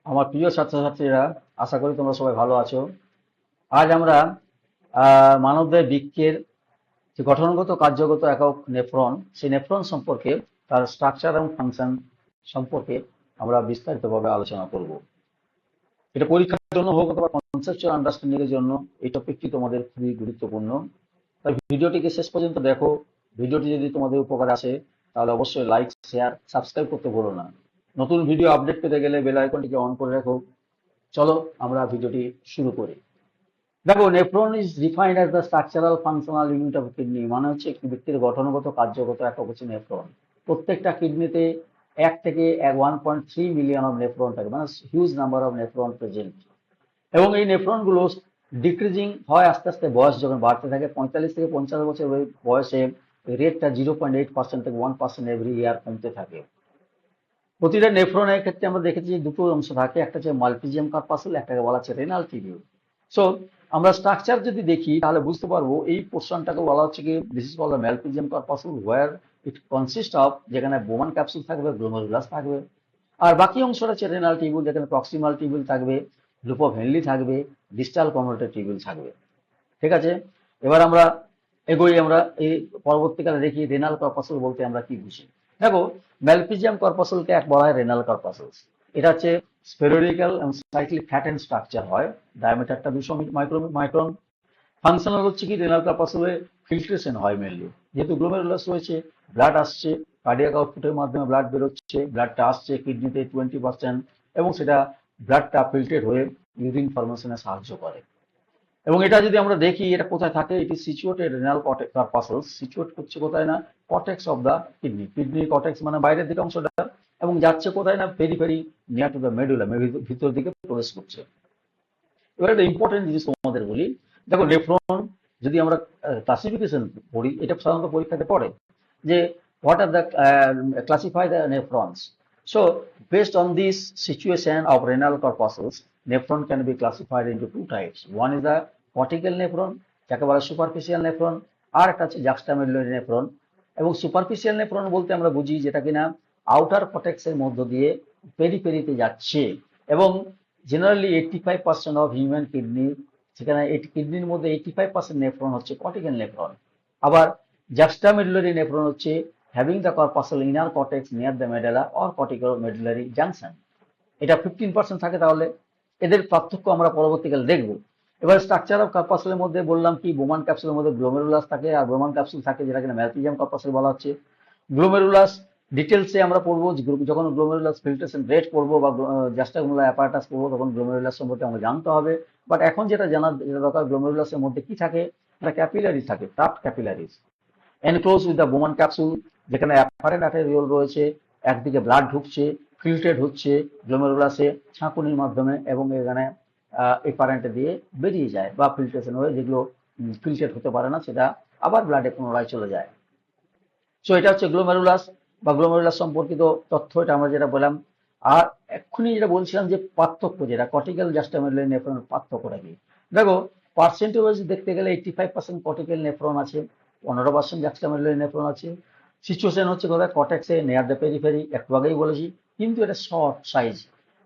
আমার প্রিয় ছাত্রছাত্রীরা, আশা করি তোমরা সবাই ভালো আছো। আজ আমরা মানবদেহের বৃক্কের যে গঠনগত কার্যগত একক নেফ্রন, সেই নেফ্রন সম্পর্কে, তার স্ট্রাকচার এবং ফাংশন সম্পর্কে আমরা বিস্তারিতভাবে আলোচনা করব। এটা পরীক্ষার জন্য হোক অথবা কনসেপচুয়াল আন্ডারস্ট্যান্ডিং এর জন্য এই টপিকটি তোমাদের খুবই গুরুত্বপূর্ণ। তাই ভিডিওটিকে শেষ পর্যন্ত দেখো। ভিডিওটি যদি তোমাদের উপকার আসে তাহলে অবশ্যই লাইক, শেয়ার, সাবস্ক্রাইব করতে ভুলো না। নতুন ভিডিও আপডেট পেতে গেলে বেল আইকনটিকে অন করে রাখো। চলো আমরা ভিডিওটি শুরু করি। দেখো, nephron is defined as the structural functional unit of kidney, মানে হচ্ছে একটি ব্যক্তির গঠনগত কার্যগত একক হচ্ছে নেফ্রন। প্রত্যেকটা কিডনিতে 1 থেকে 1.3 মিলিয়ন অফ নেফ্রন থাকে, মানে huge number of nephron present. এবং এই নেফ্রন গুলো ডিক্রিজিং হয় আস্তে আস্তে, বয়স যখন বাড়তে থাকে। 45 থেকে 50 বছর বয়সে রেটটা 0.8% থেকে 1% এভরি ইয়ার কমতে থাকে। প্রতিটা নেফ্রনের ক্ষেত্রে আমরা দেখেছি যে দুটো অংশ থাকে, একটা হচ্ছে মাল্টিজিয়াম কর্পাসুল, একটাকে বলা হচ্ছে রেনাল টিবিউল। সো আমরা স্ট্রাকচার যদি দেখি তাহলে বুঝতে পারবো এই পোর্শনটাকে বলা হচ্ছে কি, this is called malpighian corpuscle, where it consist of, যেখানে বোমান ক্যাপসুল থাকবে, গ্লোমেরুলাস থাকবে। আর বাকি অংশটা হচ্ছে রেনাল টিবিউল, যেখানে প্রক্সিমাল টিবিউল থাকবে, লুপো ভেনলি থাকবে, ডিস্টাল কনভোল্টেড টিবিউল থাকবে। ঠিক আছে, এবার আমরা এগোই। আমরা এই পরবর্তীকালে দেখি রেনাল কর্পাসুল বলতে আমরা কি বুঝি। দেখো, ম্যালপিজিয়াম কর্পাসুলকে এক বলা হয় রেনাল কর্পাসুল। এটা হচ্ছে স্পেরোডিক্যাল এবং স্লাইটলি ফ্ল্যাটেন্ড স্ট্রাকচার হয়, ডায়ামিটারটা 200 মাইক্রন। ফাংশনাল হচ্ছে কি, রেনাল কর্পাসুলে ফিল্ট্রেশন হয় মেনলি, যেহেতু গ্লোমেরুলাস রয়েছে, ব্লাড আসছে, কার্ডিয়াক আউটপুটের মাধ্যমে ব্লাড বেরোচ্ছে, ব্লাডটা আসছে কিডনিতে 20%, এবং সেটা ব্লাডটা ফিল্টার হয়ে ইউরিন ফর্মেশনে সাহায্য করে। এবং এটা যদি আমরা দেখি এটা কোথায় থাকে, এটি সিচুয়েটেড রেনাল কর্পাসলস সিচুয়েট হচ্ছে কোথায় না, cortex of the kidney. Kidney cortex মানে বাইরের দিকে অংশটা, এবং যাচ্ছে কোথায় না, very very near to the medulla, ভিতর দিকে প্রবেশ করছে। এবার একটা ইম্পর্টেন্ট জিনিস তোমাদের বলি। দেখো, নেফ্রন যদি আমরা ক্লাসিফিকেশন পড়ি, এটা সাধারণত পরীক্ষাতে পড়ে যে what are the classify the nephrons. So based on this situation of renal corpuscles, nephron can be classified into two types. One is the cortical nephron, যাকে বলা সুপারফিশিয়াল নেফ্রন, আর একটা হচ্ছে জাক্সটামেডুলারি নেফ্রন। এবং সুপারফিশিয়াল নেফ্রন বলতে আমরা বুঝি যেটা কিনা আউটার কর্টেক্সের মধ্য দিয়ে পেরিফেরিতে যাচ্ছে। এবং জেনারেলি 85% অফ হিউম্যান কিডনি, সেখানে কিডনির মধ্যে 85% নেফ্রন হচ্ছে কর্টিক্যাল নেফ্রন। আবার জাক্সটামেডুলারি নেফ্রন হচ্ছে having the corpuscle inner cortex near the medulla or corticomedullary junction, এটা 15% থাকে। তাহলে এদের পার্থক্য আমরা পরবর্তীকালে দেখব। এবার স্ট্রাকচার অফ কর্পাসুলের মধ্যে বললাম কি, বোমান ক্যাপসুলের মধ্যে গ্লোমেরুলাস থাকে, আর বোমান ক্যাপসুল থাকে যেটা কিনা ম্যালপিজিয়াম কর্পাসুল বলা হচ্ছে। গ্লোমেরুলাস ডিটেলসে আমরা পড়বো, যখন গ্লোমেরুলাস ফিল্ট্রেশন রেট পড়বো বা জাস্টাকুলার অ্যাপারাটাস পড়বো, তখন গ্লোমেরুলাস সম্পর্কে আমরা জানতে হবে। বাট এখন যেটা জানা দরকার, গ্লোমেরুলাসের মধ্যে কি থাকে, একটা ক্যাপিলারিজ থাকে, tuft capillaries enclose with the Bowman capsule, যেখানে অ্যাফারেন্ট আর্টেরিওল রয়েছে, একদিকে ব্লাড ঢুকছে, ফিল্ট্রেট হচ্ছে গ্লোমেরুলাসে ছাঁকুনির মাধ্যমে, এবং এখানে এফারেন্টে দিয়ে বেরিয়ে যায় বা ফিল্ট্রেশন হয়ে, যেগুলো ফিল্ট্রেট হতে পারে না সেটা আবার ব্লাডে পুনরায় চলে যায়। সো এটা হচ্ছে গ্লোমেরুলাস বা গ্লোমেরুলাস সম্পর্কিত তথ্য, এটা আমরা যেটা বললাম। আর এক্ষুনি যেটা বলছিলাম যে পার্থক্য, যেটা কর্টিক্যাল জাস্টামেডুলারি নেফ্রনের পার্থক্যটা কি। দেখো, পার্সেন্টেজ দেখতে গেলে 85% কর্টিক্যাল নেফ্রন আছে, 15% জাস্টামেডুলারি নেফ্রন আছে। সিচুয়েশন হচ্ছে কোথায়, কর্টেক্সে নেয়ার দ্য পেরিফেরি, একটু আগেই বলেছি, কিন্তু এটা শর্ট সাইজ।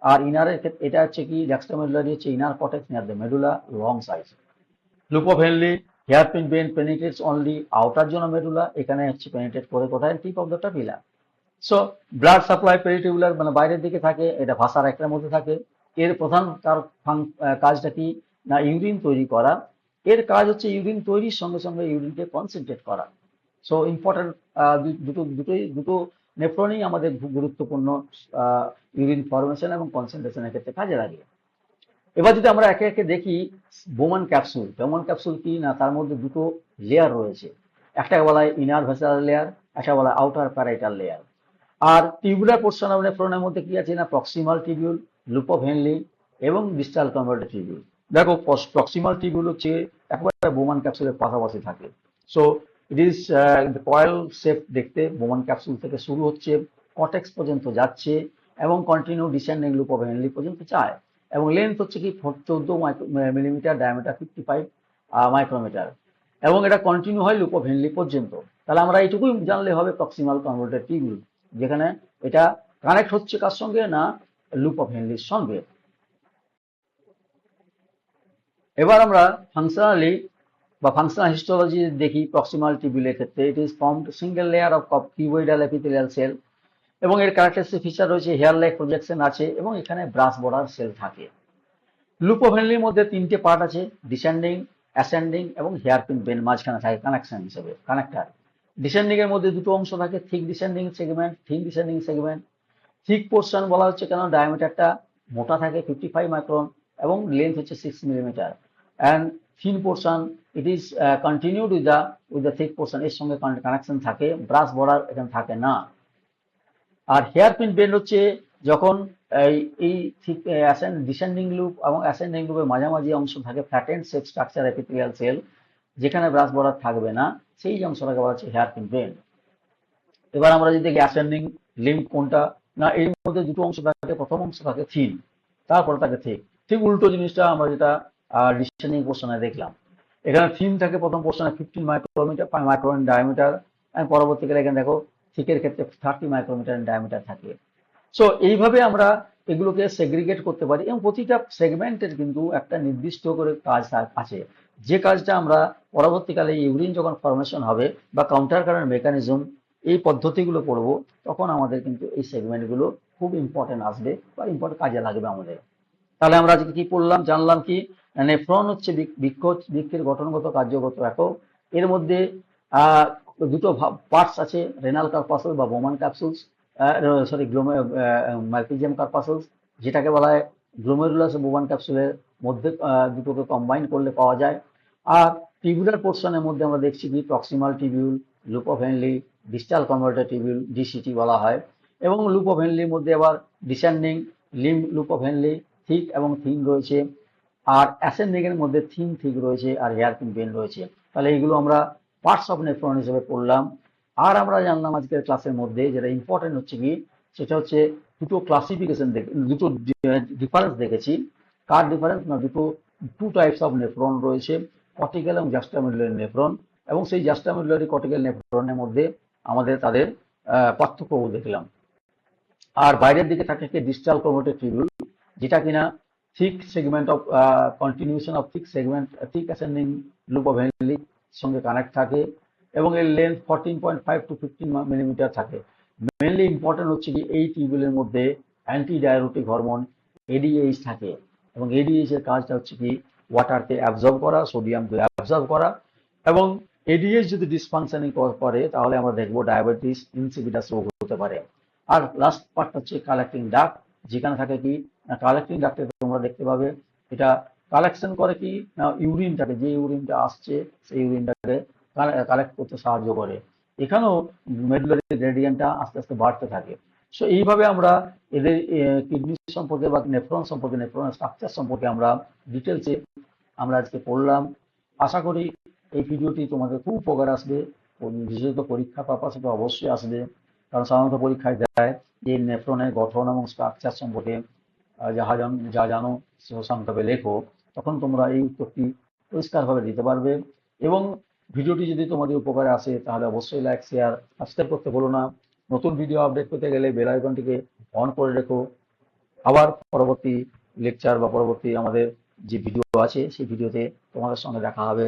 আর ইনারের ক্ষেত্রে এটা হচ্ছে কি, জাস্টামেডুলারি হচ্ছে inner cortex near the medulla, long size. Loop of Henle hairpin bend penetrates only outer zone of medulla, এখানে হচ্ছে পেনিট্রেট করে কোথায়, tip of the papilla. So blood supply peritubular মানে বাইরের দিকে থাকে, এটা ভাষার একটার মধ্যে থাকে। এর প্রধান কাজটা কি না, ইউরিন তৈরি করা। এর কাজ হচ্ছে ইউরিন তৈরির সঙ্গে সঙ্গে ইউরিনকে কনসেন্ট্রেট করা। সো ইম্পর্টেন্ট, দুটো নেফ্রনই আমাদের গুরুত্বপূর্ণ ইউরিন ফরমেশন এবং কনসেন্ট্রেশনের ক্ষেত্রে কাজে লাগে। এবার যদি আমরা একে একে দেখি, বোমান ক্যাপসুল কি না, তার মধ্যে দুটো লেয়ার রয়েছে, একটা বলা হয় ইনার ভেসাল লেয়ার, একটা বলা হয় আউটার প্যারাইটাল লেয়ার। আর টিউবুলার পোর্শন অফ নেফ্রনের মধ্যে কি আছে না, প্রক্সিমাল টিবিউল, লুপোভেনলি এবং ডিস্টাল কনভার্টেড টিবিউল। দেখো, প্রক্সিমাল টিবিউল হচ্ছে একেবারে বোমান ক্যাপসুলের পাশাপাশি থাকে। So it is coil shape দেখতে, বোমান ক্যাপসুল থেকে শুরু হচ্ছে, কর্টেক্স পর্যন্ত যাচ্ছে, এবং কন্টিনিউ ডিসেন্ডিং লুপোভেনলি পর্যন্ত যায়। এবং লেন্থ হচ্ছে কি 14 মিলিমিটার, ডায়ামিটার 55 মাইক্রোমিটার, এবং এটা কন্টিনিউ হয় লুপোভেনলি পর্যন্ত। তাহলে আমরা এইটুকুই জানলে হবে প্রক্সিমাল কনভার্টেড টিবিউল, যেখানে এটা কানেক্ট হচ্ছে কার সঙ্গে না, লুপ অফ হেনরির সঙ্গে। এবার আমরা ফাংশনালি বা ফাংশনাল হিস্টোলজি দেখি প্রক্সিমাল টিবিউলের ক্ষেত্রে। It is formed single layer of cuboidal epithelial cell, এবং এর ক্যারেক্টারিস্টিক ফিচার রয়েছে হেয়ার লাইক প্রজেকশন আছে এবং এখানে ব্রাশ বর্ডার সেল থাকে। লুপ অফ হেনরির মধ্যে তিনটে পার্ট আছে, ডিসেন্ডিং, অ্যাসেন্ডিং এবং হেয়ারপিন বেন মাঝখানে থাকে কানেকশন হিসেবে, কানেক্টার। ডিসেন্ডিং এর মধ্যে দুটো অংশ থাকে, thick descending segment, thin descending segment. Thick portion বলা হচ্ছে কেন, ডায়ামিটারটা মোটা থাকে 55 মাইক্রন এবং লেন্থ হচ্ছে 6 millimetre. And thin portion it is continued with the thick portion, এর সঙ্গে কানেকশন থাকে, ব্রাশ বর্ডার এখানে থাকে না। আর হেয়ার পিন বেন্ড হচ্ছে যখন এই ডিসেন্ডিং লুপ এবং অ্যাসেন্ডিং লুপের মাঝামাঝি অংশ থাকে flattened shape structure epithelial cell, যেখানে ব্রাশ বর্ডার থাকবে না, সেই অংশটাকে বলা হচ্ছে হেয়ার পিন বেন্ড। এবার আমরা যদি দেখি অ্যাসেন্ডিং লিম্ব কোনটা, না এর মধ্যে দুটো অংশ থাকে, প্রথম অংশ থাকে থিন, তারপরে থাকে থিক। ঠিক উল্টো জিনিসটা আমরা যেটা ডিসেন্ডিং পোর্শনে দেখলাম। এখানে থিন থাকে প্রথম পোর্শনে 15 মাইক্রোমিটার মাইক্রন ডায়ামিটার, পরবর্তীকালে এখানে দেখো থিকের ক্ষেত্রে 30 মাইক্রোমিটার ডায়ামিটার থাকে। সো এইভাবে আমরা এগুলোকে সেগ্রিগেট করতে পারি, এবং প্রতিটা সেগমেন্টের কিন্তু একটা নির্দিষ্ট করে কাজ আছে, যে কাজটা আমরা পরবর্তীকালে ইউরিন যখন ফর্মেশন হবে বা কাউন্টার কারেন্ট মেকানিজম, এই পদ্ধতিগুলো পড়বো, তখন আমাদের কিন্তু এই সেগমেন্টগুলো খুব ইম্পর্টেন্ট আসবে বা ইম্পর্টেন্ট কাজে লাগবে আমাদের। তাহলে আমরা আজকে কি পড়লাম, জানলাম কি, নেফ্রন হচ্ছে বৃক্ষের গঠনগত কার্যগত একক। এর মধ্যে আহ দুটো পার্টস আছে, রেনাল কার্পাসল বা বোমান ক্যাপসুলস, সরি মাইক্রোজিয়াম কার্পাসলস, যেটাকে বলা হয় গ্লোমেরুলাস ও বোমান ক্যাপসুলের মধ্যে দুটোকে কম্বাইন করলে পাওয়া যায়। আর টিবিউলার পোর্শনের মধ্যে আমরা দেখছি কি proximal tubule, loop of Henle, distal convoluted tubule, DCT বলা হয়। এবং লুপ অফ হেনলির মধ্যে আবার descending limb loop of Henle, thick এবং থিন রয়েছে, আর অ্যাসেন্ডিং এর মধ্যে থিন থিক রয়েছে আর হেয়ারপিন বেন রয়েছে। তাহলে এইগুলো আমরা পার্টস অফ নেফ্রন হিসেবে পড়লাম। আর আমরা জানলাম আজকের ক্লাসের মধ্যে যেটা ইম্পর্টেন্ট হচ্ছে কি, সেটা হচ্ছে দুটো ক্লাসিফিকেশন দুটো ডিফারেন্স দেখেছি। কার ডিফারেন্স, না টু টাইপস অফ নেফ্রন রয়েছে, কর্টিক্যাল এবং জাস্টামেডুলারি নেফ্রন, এবং সেই জাস্টামেডুলারি কর্টিক্যাল নেফ্রনের মধ্যে আমাদের তাদের পার্থক্য দেখলাম। আর বাইরের দিকে থাকে কি ডিস্টাল কনভার্টেড টিবিউল, যেটা কিনা thick segment of continuation of thick segment, thick ascending loop of Henley সঙ্গে কানেক্ট থাকে, এবং এর লেন্থ 14.5 to 15 মিলিমিটার থাকে। মেনলি ইম্পর্টেন্ট হচ্ছে কি, এই টিউবুলের মধ্যে অ্যান্টি ডায়াবেটিক হরমোন এডিএইচ থাকে, এবং এডিএইচ এর কাজটা হচ্ছে কি ওয়াটারকে অ্যাবজর্ব করা, সোডিয়ামকে অ্যাবজর্ব করা। এবং এডিএইচ যদি ডিসফাংশনিং করে তাহলে আমরা দেখবো ডায়াবেটিস ইনসিপিটাস রোগ হতে পারে। আর লাস্ট পার্ট হচ্ছে কালেক্টিং ডাক্ট, যেখানে থাকে কি কালেক্টিং ডাক্টে তোমরা দেখতে পাবে এটা কালেকশন করে কি না ইউরিনটাকে, যে ইউরিনটা আসছে সেই ইউরিনটাকে কালেক্ট করতে সাহায্য করে। এখানেও মেডুলারি গ্রেডিয়েন্টটা আস্তে আস্তে বাড়তে থাকে। সো এইভাবে আমরা এদের কিডনি সম্পর্কে বা নেফ্রন সম্পর্কে, নেফ্রনের স্ট্রাকচার সম্পর্কে আমরা ডিটেলসে আমরা আজকে পড়লাম। আশা করি এই ভিডিওটি তোমাদের খুব উপকার আসবে, বিশেষত পরীক্ষা পারপাসে তো অবশ্যই আসবে, কারণ সাধারণত পরীক্ষায় দেয় যে নেফ্রনের গঠন এবং স্ট্রাকচার সম্পর্কে যা জানো সংক্ষেপে লেখো, তখন তোমরা এই উত্তরটি পরিষ্কারভাবে দিতে পারবে। এবং ভিডিওটি যদি তোমাদের উপকারে আসে তাহলে অবশ্যই লাইক, শেয়ার, সাবস্ক্রাইব করতে ভুলো না। নতুন ভিডিও আপডেট পেতে গেলে বেল আইকনটিকে অন করে রেখো। আবার পরবর্তী লেকচার বা পরবর্তী আমাদের যে ভিডিও আছে সেই ভিডিওতে তোমাদের সঙ্গে দেখা হবে।